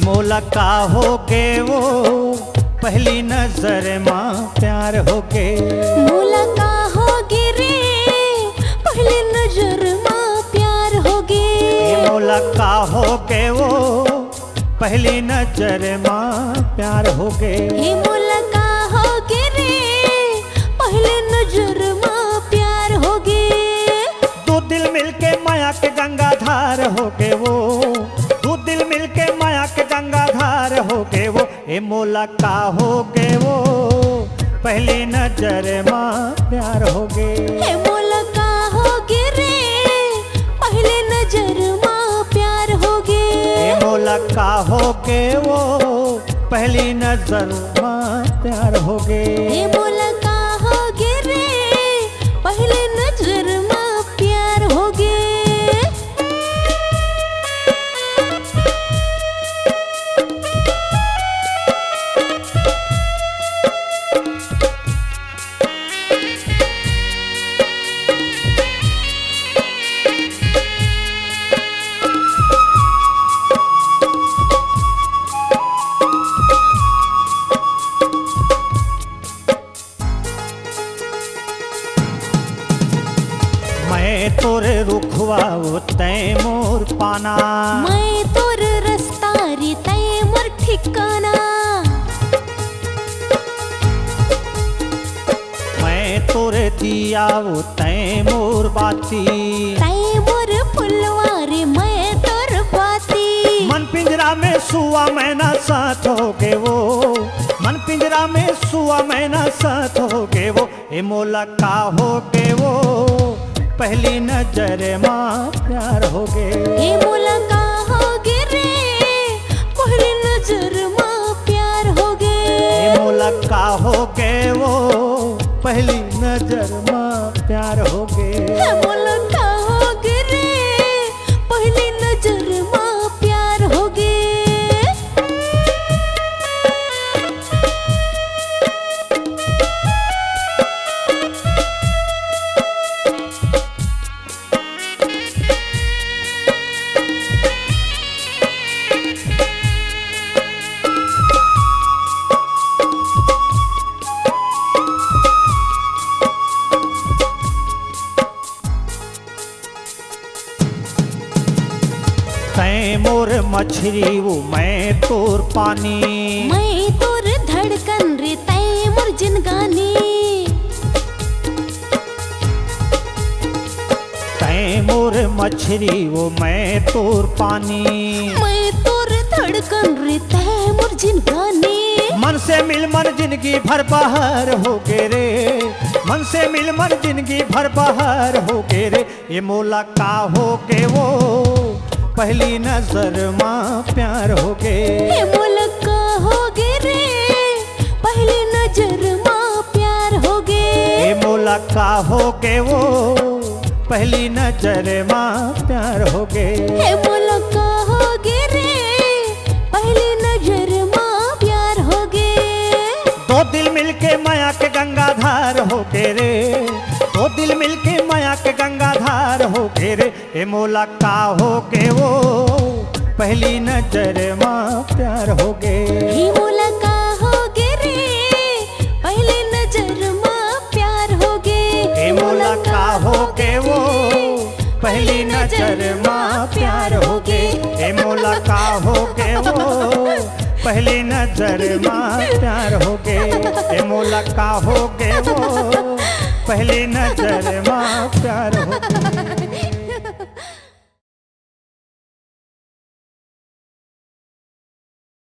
मोला का होगे वो पहली नजर माँ प्यार होगे। मोला का होगे रे पहली नजर माँ प्यार होगे। मोला का होगे वो पहली नजर माँ प्यार होगे। हे मोला का होगे रे पहली नजर माँ प्यार होगे। दो दिल मिलके माया के गंगाधार होगे वो, दो दिल मिलके माया के गंगाधार होगे वो। ए मोला का होगे वो पहली नजर माँ प्यार होगे। हे मोला का होगे रे पहली नजर माँ प्यार होगे। ए मोला का होगे वो पहली नजर माँ प्यार होगे। हे मोला का होगे रे पहली नजर माँ प्यार होगे। मैं तोरे रुखवा तै मोर पाना, मैं तोर रास्ता रे तै मोर ठिकाना। मैं तोरे दिया तै मोर बाती, तै मोर फुलवा रे मैं तोर बाती। मन पिंजरा में सुआ मैना साथ होगे वो, मन पिंजरा में सुआ मैना साथ होगे वो। ए मोला का होगे वो पहली नजर माँ प्यार होगे। हे मोला का होगे रे पहली नजर माँ प्यार होगे। ए मोला का होगे वो पहली नजर माँ प्यार होगे। हे मोला का होगे रे पहली नजर माँ प्यार होगे। तै मोर मछली वो मैं तोर पानी, मैं तोर धड़कन रे तै मोर जिनगानी। तै मोर मछली वो मैं तोर पानी, मैं तोर धड़कन रे तै मोर जिनगानी। मन से मिल मन जिंदगी भर बहार होगे रे, मन से मिल मन जिंदगी भर बहार होगे रे। ये मोला का होगे वो पहली नजर माँ प्यार होगे। हे मोला का होगे रे पहली नजर माँ प्यार होगे। हे मोला का होगे वो पहली नजर माँ प्यार होगे। हे मोला का होगे रे पहली नजर माँ प्यार होगे। दो दिल मिलके माया के गंगाधार होगे रे, दो दिल मिलके माया के गंगाधार होगे रे। ए मोला का होगे वो पहली नजर माँ प्यार होगे। हे मोला का होगे रे पहली नजर माँ प्यार होगे। ए मोला का होगे वो पहली नजर माँ प्यार होगे। ए मोला का होगे वो पहली नजर माँ प्यार होगे। ए मोला का होगे वो पहली नजर माँ प्यार होगे।